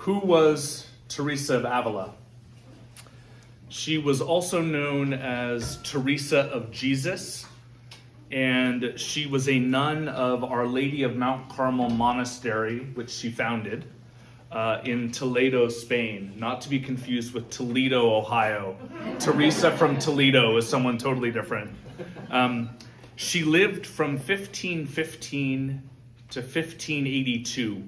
Who was Theresa of Avila? She was also known as Theresa of Jesus, and she was a nun of Our Lady of Mount Carmel Monastery, which she founded in Toledo, Spain. Not to be confused with Toledo, Ohio. Theresa from Toledo is someone totally different. She lived from 1515 to 1582.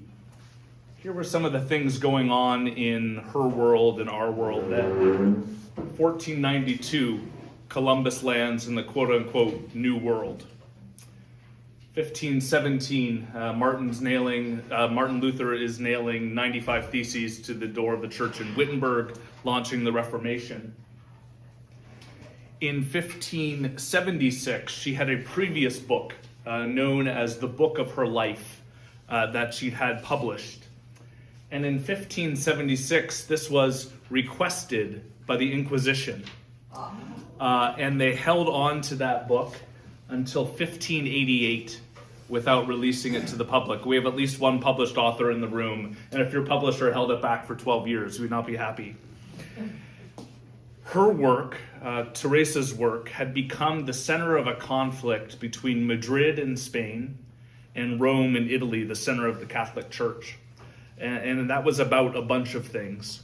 Here were some of the things going on in her world and our world then. 1492, Columbus lands in the quote-unquote New World. 1517, Martin Luther is nailing 95 Theses to the door of the church in Wittenberg, launching the Reformation. In 1576, she had a previous book known as the Book of Her Life that she had published. And in 1576, this was requested by the Inquisition. And they held on to that book until 1588 without releasing it to the public. We have at least one published author in the room, and if your publisher held it back for 12 years, we'd not be happy. Her work, Theresa's work, had become the center of a conflict between Madrid in Spain and Rome in Italy, the center of the Catholic Church. And that was about a bunch of things.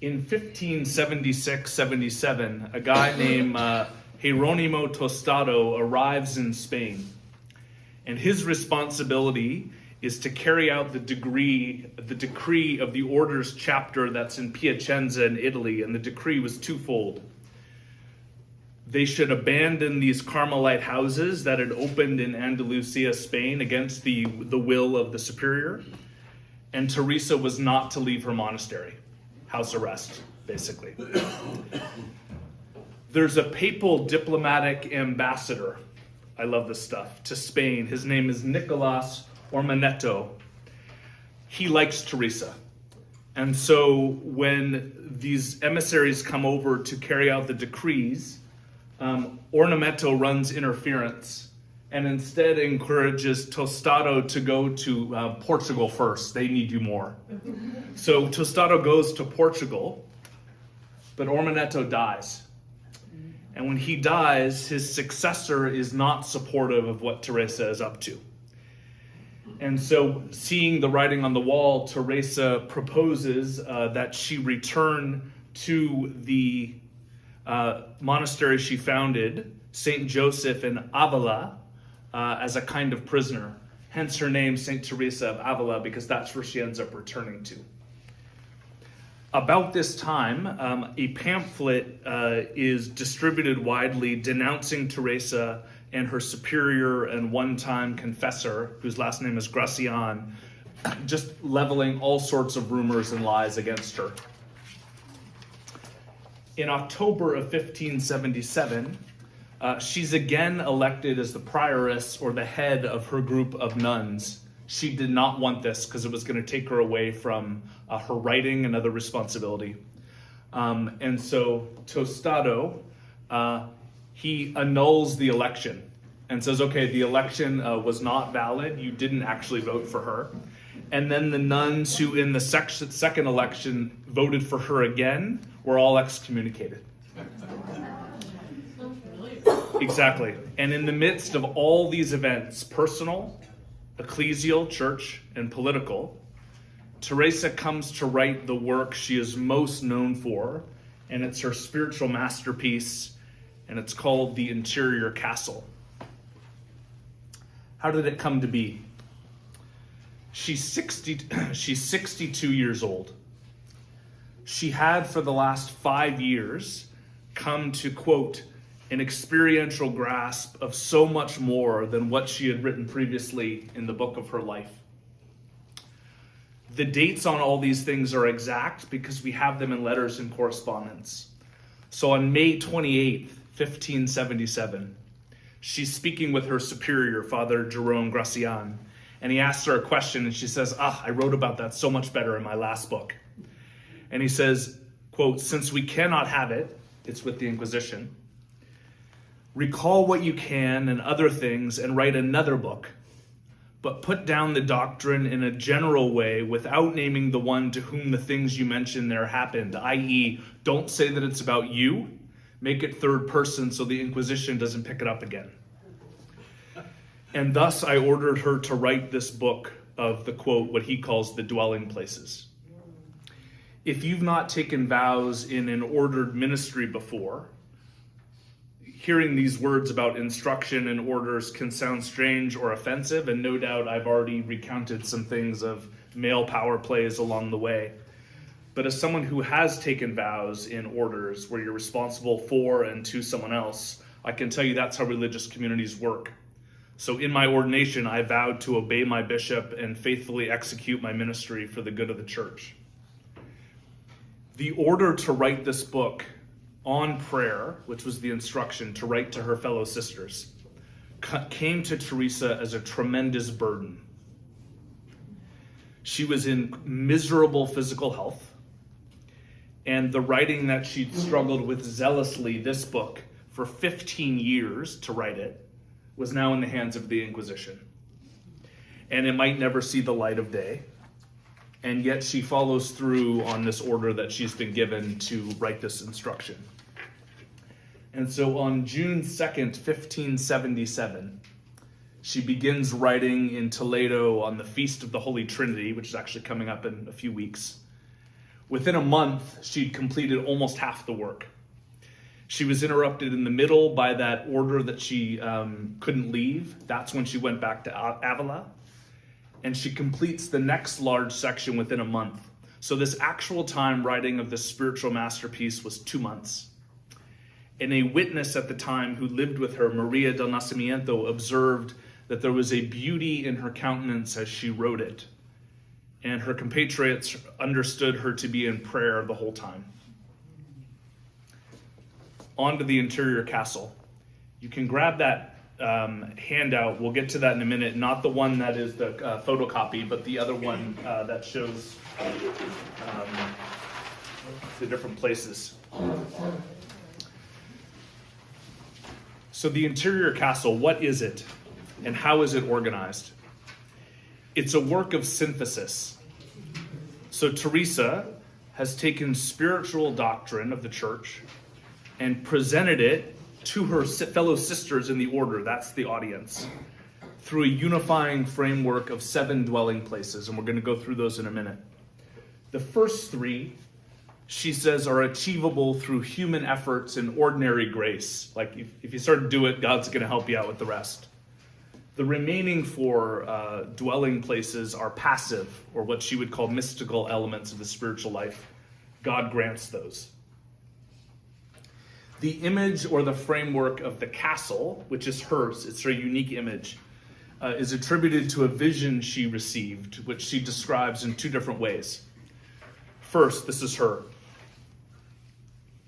In 1576-77, a guy named Jerónimo Tostado arrives in Spain. And his responsibility is to carry out the decree of the Orders chapter that's in Piacenza in Italy. And the decree was twofold. They should abandon these Carmelite houses that had opened in Andalusia, Spain, against the will of the superior. And Theresa was not to leave her monastery. House arrest, basically. There's a papal diplomatic ambassador, I love this stuff, to Spain. His name is Nicolas Ormanetto. He likes Theresa. And so when these emissaries come over to carry out the decrees, Ormanetto runs interference and instead encourages Tostado to go to Portugal first. They need you more. So Tostado goes to Portugal, but Ormanetto dies. And when he dies, his successor is not supportive of what Theresa is up to. And so, seeing the writing on the wall, Theresa proposes that she return to the monastery she founded, St. Joseph in Avila, as a kind of prisoner. Hence her name, St. Theresa of Avila, because that's where she ends up returning to. About this time, a pamphlet is distributed widely denouncing Theresa and her superior and one-time confessor, whose last name is Gracian, just leveling all sorts of rumors and lies against her. In October of 1577, she's again elected as the prioress or the head of her group of nuns. She did not want this because it was going to take her away from her writing and other responsibility. And so Tostado, he annuls the election and says, okay, the election was not valid. You didn't actually vote for her. And then the nuns who in the second election voted for her again were all excommunicated. Exactly. And in the midst of all these events, personal, ecclesial, church, and political, Theresa comes to write the work she is most known for, and it's her spiritual masterpiece, and it's called The Interior Castle. How did it come to be? She's 62 years old. She had, for the last 5 years, come to, quote, an experiential grasp of so much more than what she had written previously in the book of her life. The dates on all these things are exact because we have them in letters and correspondence. So on May 28th, 1577, she's speaking with her superior, Father Jerome Gracian, and he asks her a question and she says, I wrote about that so much better in my last book. And he says, quote, since we cannot have it, it's with the Inquisition, recall what you can and other things and write another book, but put down the doctrine in a general way without naming the one to whom the things you mention there happened, i.e., don't say that it's about you. Make it third person so the Inquisition doesn't pick it up again. And thus I ordered her to write this book of the quote, what he calls the dwelling places. If you've not taken vows in an ordered ministry before, hearing these words about instruction and orders can sound strange or offensive, and no doubt I've already recounted some things of male power plays along the way. But as someone who has taken vows in orders where you're responsible for and to someone else, I can tell you that's how religious communities work. So in my ordination, I vowed to obey my bishop and faithfully execute my ministry for the good of the church. The order to write this book on prayer, which was the instruction to write to her fellow sisters, came to Theresa as a tremendous burden. She was in miserable physical health, and the writing that she'd struggled with zealously, this book, for 15 years to write it, was now in the hands of the Inquisition. And it might never see the light of day. And yet she follows through on this order that she's been given to write this instruction. And so on June 2nd, 1577, she begins writing in Toledo on the Feast of the Holy Trinity, which is actually coming up in a few weeks. Within a month, she'd completed almost half the work. She was interrupted in the middle by that order that she couldn't leave. That's when she went back to Avila. And she completes the next large section within a month. So this actual time writing of this spiritual masterpiece was 2 months. And a witness at the time who lived with her, Maria del Nacimiento, observed that there was a beauty in her countenance as she wrote it. And her compatriots understood her to be in prayer the whole time. On to the interior castle. You can grab that handout. We'll get to that in a minute. Not the one that is the photocopy, but the other one that shows the different places. So the interior castle, what is it? And how is it organized? It's a work of synthesis. So Theresa has taken spiritual doctrine of the church and presented it to her fellow sisters in the order, that's the audience, through a unifying framework of 7 dwelling places, and we're going to go through those in a minute. The first 3, she says, are achievable through human efforts and ordinary grace. Like, if you start to do it, God's going to help you out with the rest. The remaining 4 dwelling places are passive, or what she would call mystical elements of the spiritual life. God grants those. The image or the framework of the castle, which is hers, it's her unique image, is attributed to a vision she received, which she describes in 2 different ways. First, this is her.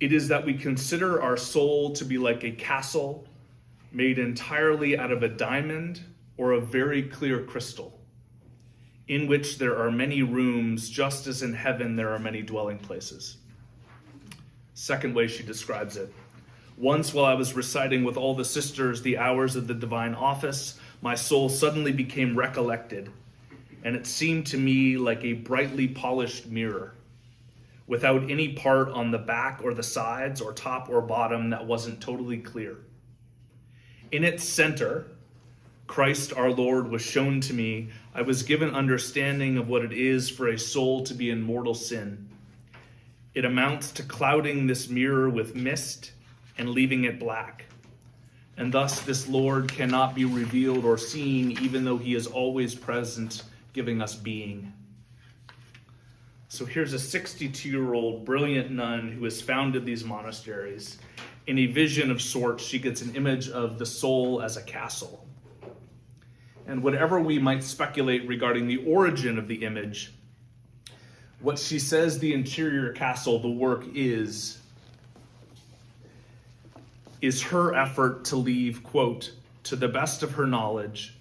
It is that we consider our soul to be like a castle made entirely out of a diamond or a very clear crystal, in which there are many rooms, just as in heaven there are many dwelling places. Second way she describes it. Once while I was reciting with all the sisters the hours of the divine office, my soul suddenly became recollected, and it seemed to me like a brightly polished mirror, without any part on the back or the sides or top or bottom that wasn't totally clear. In its center, Christ our Lord was shown to me. I was given understanding of what it is for a soul to be in mortal sin. It amounts to clouding this mirror with mist and leaving it black. And thus this Lord cannot be revealed or seen, even though he is always present, giving us being. So here's a 62-year-old brilliant nun who has founded these monasteries. In a vision of sorts, she gets an image of the soul as a castle. And whatever we might speculate regarding the origin of the image, what she says the interior castle, the work is her effort to leave, quote, to the best of her knowledge,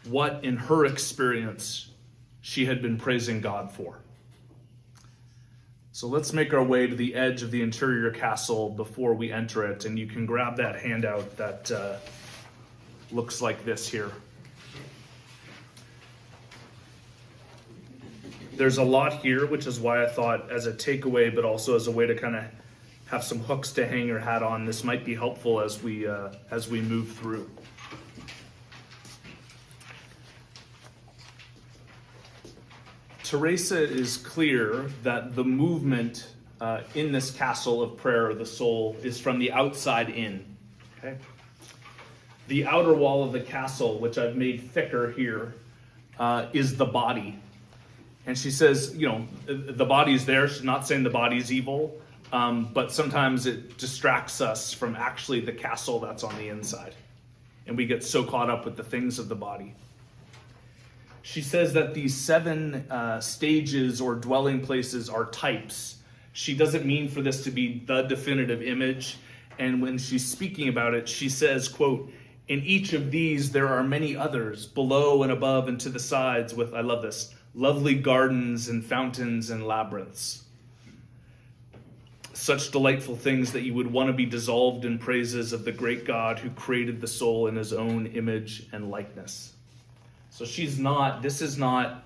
what in her experience she had been praising God for. So let's make our way to the edge of the interior castle before we enter it, and you can grab that handout that looks like this here. there's a lot here, which is why I thought as a takeaway, but also as a way to kind of have some hooks to hang your hat on, this might be helpful as we move through. Theresa is clear that the movement in this castle of prayer of the soul is from the outside in. Okay? The outer wall of the castle, which I've made thicker here, is the body. And she says, the body's there. She's not saying the body's evil, but sometimes it distracts us from actually the castle that's on the inside. And we get so caught up with the things of the body. She says that these 7 stages or dwelling places are types. She doesn't mean for this to be the definitive image. And when she's speaking about it, she says, quote, "In each of these there are many others, below and above and to the sides with," I love this, "lovely gardens and fountains and labyrinths. Such delightful things that you would want to be dissolved in praises of the great God who created the soul in his own image and likeness." So this is not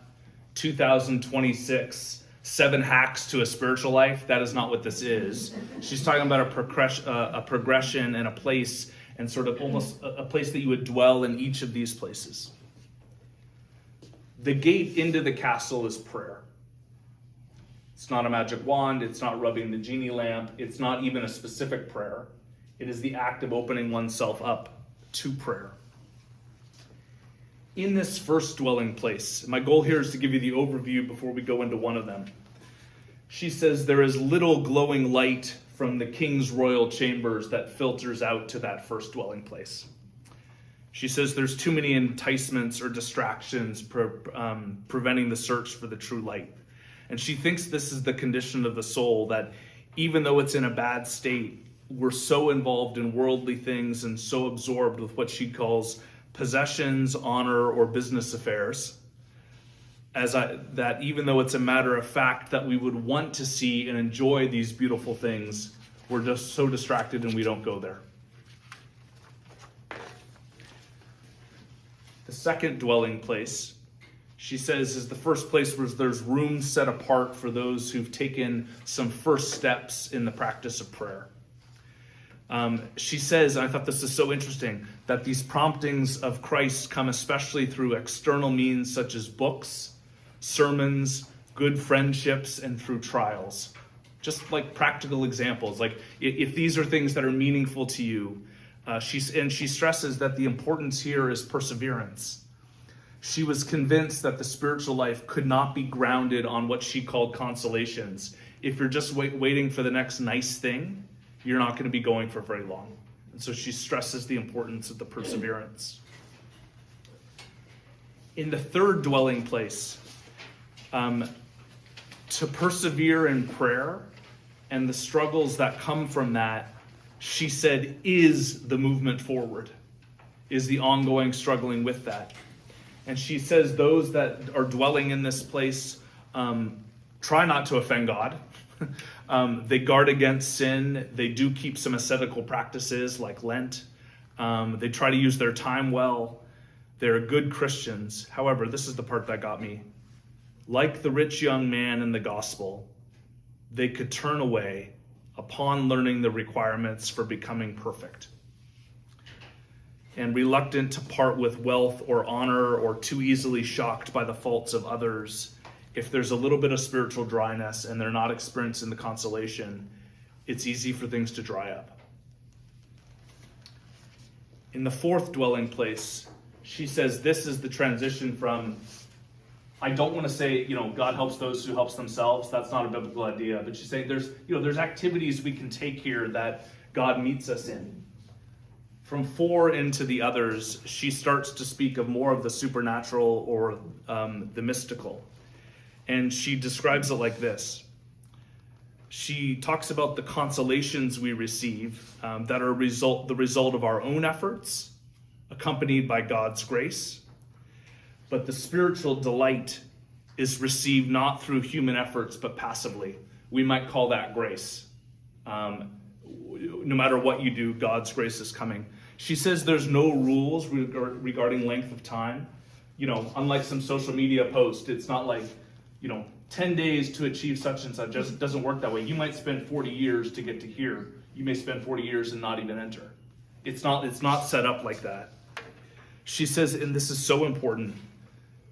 2026, 7 hacks to a spiritual life. That is not what this is. She's talking about a progression and a place, and sort of almost a place that you would dwell in each of these places. The gate into the castle is prayer. It's not a magic wand. It's not rubbing the genie lamp. It's not even a specific prayer. It is the act of opening oneself up to prayer. In this first dwelling place, my goal here is to give you the overview before we go into one of them. She says there is little glowing light from the king's royal chambers that filters out to that first dwelling place. She says there's too many enticements or distractions preventing the search for the true light. And she thinks this is the condition of the soul, that even though it's in a bad state, we're so involved in worldly things and so absorbed with what she calls possessions, honor, or business affairs, that even though it's a matter of fact that we would want to see and enjoy these beautiful things, we're just so distracted and we don't go there. The second dwelling place, she says, is the first place where there's room set apart for those who've taken some first steps in the practice of prayer. She says, and I thought this is so interesting, that these promptings of Christ come especially through external means such as books, sermons, good friendships, and through trials. Just like practical examples. Like if these are things that are meaningful to you, she stresses that the importance here is perseverance. She was convinced that the spiritual life could not be grounded on what she called consolations. If you're just waiting for the next nice thing, you're not going to be going for very long. And so she stresses the importance of the perseverance. In the third dwelling place, to persevere in prayer and the struggles that come from that, she said, is the movement forward, is the ongoing struggling with that. And she says those that are dwelling in this place try not to offend God. They guard against sin. They do keep some ascetical practices like Lent. They try to use their time well. They're good Christians. However, this is the part that got me. Like the rich young man in the gospel, they could turn away upon learning the requirements for becoming perfect, and reluctant to part with wealth or honor, or too easily shocked by the faults of others. If there's a little bit of spiritual dryness and they're not experiencing the consolation, it's easy for things to dry up. In the fourth dwelling place, she says this is the transition from, I don't want to say, God helps those who helps themselves. That's not a biblical idea. But she's saying there's activities we can take here that God meets us in. From 4 into the others, she starts to speak of more of the supernatural or the mystical. And she describes it like this. She talks about the consolations we receive that are the result of our own efforts, accompanied by God's grace. But the spiritual delight is received not through human efforts, but passively. We might call that grace. No matter what you do, God's grace is coming. She says there's no rules regarding length of time. Unlike some social media post, it's not like 10 days to achieve such and such. It doesn't work that way. You might spend 40 years to get to here. You may spend 40 years and not even enter. It's not set up like that. She says, and this is so important,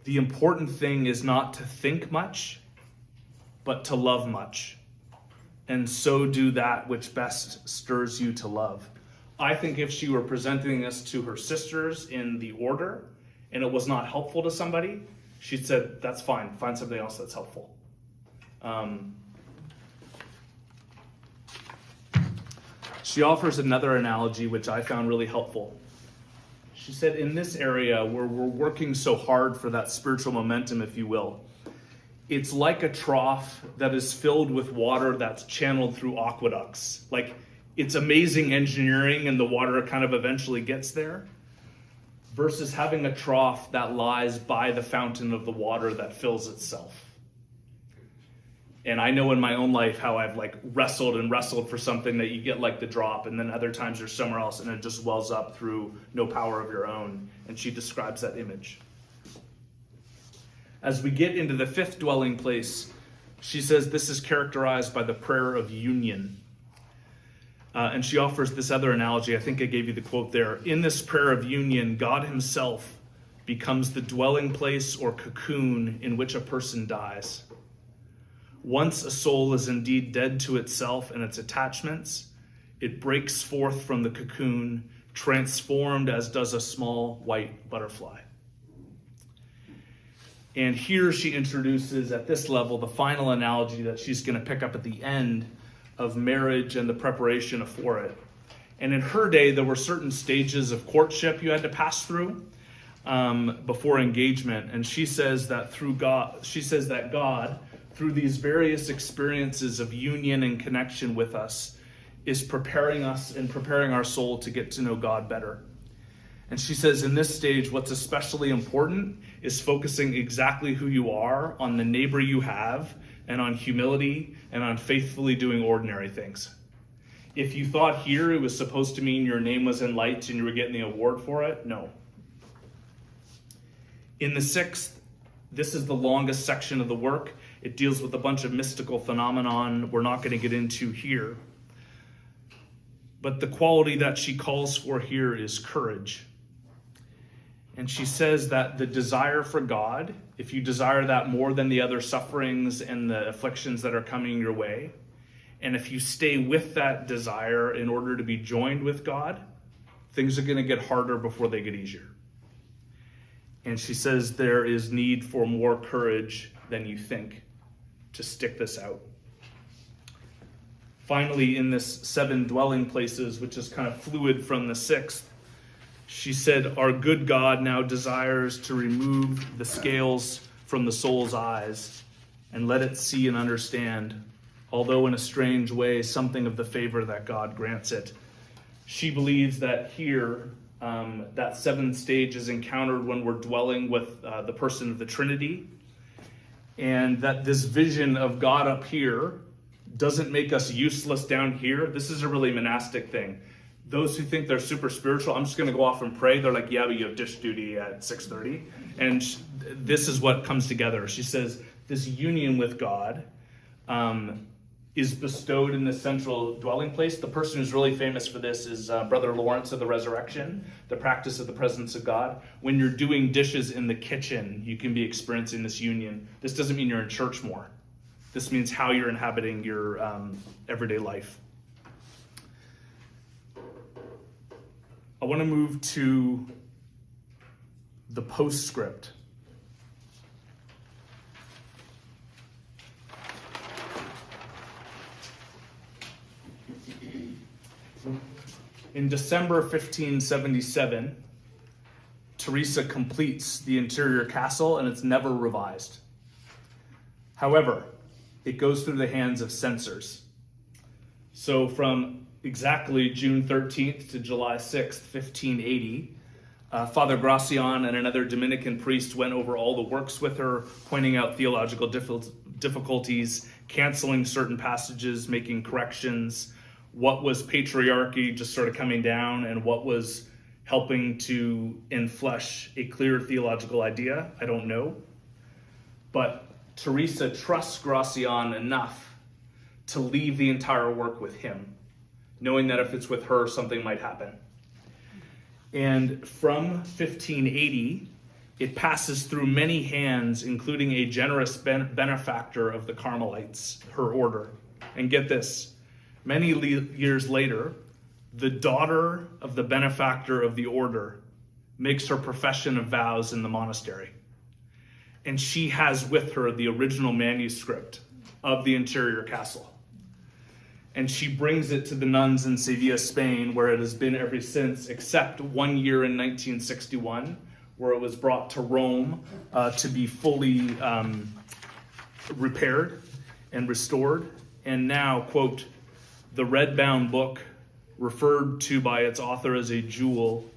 the important thing is not to think much, but to love much. And so do that which best stirs you to love. I think if she were presenting this to her sisters in the order, and it was not helpful to somebody, she said, that's fine, find somebody else that's helpful. She offers another analogy which I found really helpful. She said, in this area where we're working so hard for that spiritual momentum, if you will, it's like a trough that is filled with water that's channeled through aqueducts. Like, it's amazing engineering and the water kind of eventually gets there, versus having a trough that lies by the fountain of the water that fills itself. And I know in my own life how I've wrestled for something that you get like the drop, and then other times you're somewhere else and it just wells up through no power of your own. And she describes that image. As we get into the fifth dwelling place, she says this is characterized by the prayer of union. And she offers this other analogy. I think I gave you the quote there. In this prayer of union, God himself becomes the dwelling place or cocoon in which a person dies. Once a soul is indeed dead to itself and its attachments, it breaks forth from the cocoon, transformed as does a small white butterfly. And here she introduces, at this level, the final analogy that she's going to pick up at the end of marriage and the preparation for it. And in her day, there were certain stages of courtship you had to pass through before engagement. And she says that God, through these various experiences of union and connection with us, is preparing us and preparing our soul to get to know God better. And she says in this stage, what's especially important is focusing exactly who you are on the neighbor you have, and on humility, and on faithfully doing ordinary things. If you thought here it was supposed to mean your name was in lights and you were getting the award for it, no. In the sixth, this is the longest section of the work. It deals with a bunch of mystical phenomenon we're not going to get into here. But the quality that she calls for here is courage. And she says that the desire for God, if you desire that more than the other sufferings and the afflictions that are coming your way, and if you stay with that desire in order to be joined with God, things are going to get harder before they get easier. And she says there is need for more courage than you think to stick this out. Finally, in this 7 dwelling places, which is kind of fluid from the 6th, she said, our good God now desires to remove the scales from the soul's eyes and let it see and understand, although in a strange way, something of the favor that God grants it. She believes that here, that 7th stage is encountered when we're dwelling with the person of the Trinity, and that this vision of God up here doesn't make us useless down here. This is a really monastic thing. Those who think they're super spiritual, I'm just going to go off and pray. They're like, yeah, but you have dish duty at 6:30. And this is what comes together. She says this union with God is bestowed in the central dwelling place. The person who's really famous for this is Brother Lawrence of the Resurrection, the practice of the presence of God. When you're doing dishes in the kitchen, you can be experiencing this union. This doesn't mean you're in church more. This means how you're inhabiting your everyday life. I want to move to the postscript. In December 1577, Theresa completes the interior castle, and it's never revised. However, it goes through the hands of censors. So from exactly June 13th to July 6th, 1580, Father Gracian and another Dominican priest went over all the works with her, pointing out theological difficulties, canceling certain passages, making corrections, what was patriarchy just sort of coming down, and what was helping to enflesh a clear theological idea. I don't know. But Theresa trusts Gracian enough to leave the entire work with him, knowing that if it's with her, something might happen. And from 1580, it passes through many hands, including a generous benefactor of the Carmelites, her order. And get this, many years later, the daughter of the benefactor of the order makes her profession of vows in the monastery. And she has with her the original manuscript of the interior castle. And she brings it to the nuns in Sevilla, Spain, where it has been ever since, except 1 year in 1961, where it was brought to Rome to be fully repaired and restored. And now, quote, the red-bound book, referred to by its author as a jewel,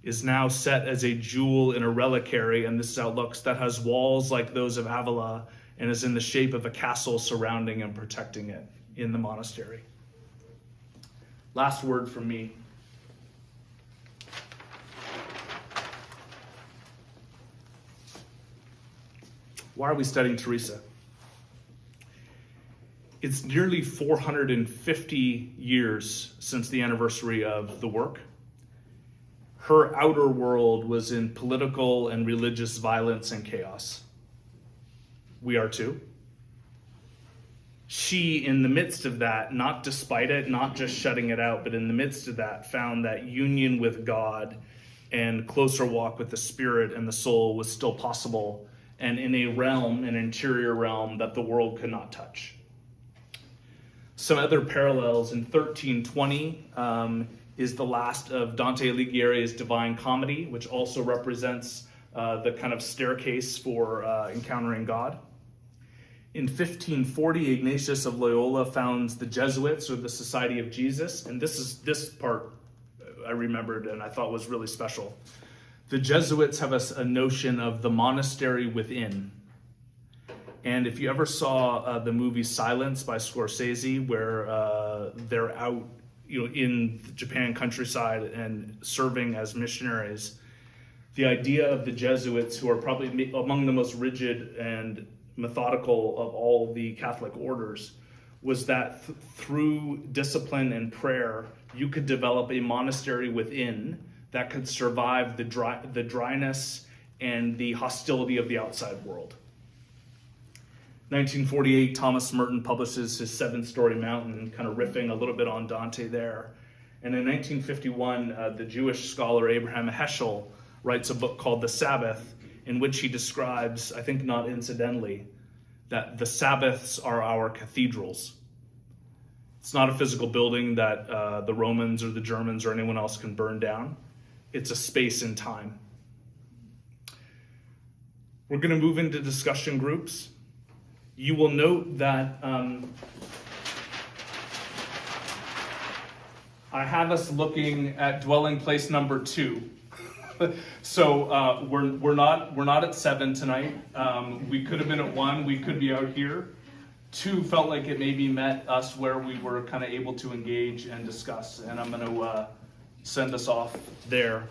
is now set as a jewel in a reliquary, and this is how it looks, that has walls like those of Avila and is in the shape of a castle surrounding and protecting it in the monastery. Last word from me. Why are we studying Theresa? It's nearly 450 years since the anniversary of the work. Her outer world was in political and religious violence and chaos. We are too. She, in the midst of that, not despite it, not just shutting it out, but in the midst of that, found that union with God and closer walk with the spirit and the soul was still possible, and in a realm, an interior realm, that the world could not touch. Some other parallels: in 1320 is the last of Dante Alighieri's Divine Comedy, which also represents the kind of staircase for encountering God. In 1540, Ignatius of Loyola founds the Jesuits, or the Society of Jesus, and this part I remembered and I thought was really special. The Jesuits have a notion of the monastery within. And if you ever saw the movie Silence by Scorsese, where they're out, in the Japan countryside and serving as missionaries, the idea of the Jesuits, who are probably among the most rigid and methodical of all the Catholic orders, was that through discipline and prayer, you could develop a monastery within that could survive the dryness and the hostility of the outside world. 1948, Thomas Merton publishes his Seven-Story Mountain, kind of riffing a little bit on Dante there. And in 1951, the Jewish scholar Abraham Heschel writes a book called The Sabbath, in which he describes, I think not incidentally, that the Sabbaths are our cathedrals. It's not a physical building that the Romans or the Germans or anyone else can burn down. It's a space and time. We're going to move into discussion groups. You will note that I have us looking at dwelling place number 2. So we're not at 7 tonight. We could have been at 1. We could be out here. 2 felt like it maybe met us where we were kind of able to engage and discuss, and I'm going to send us off there.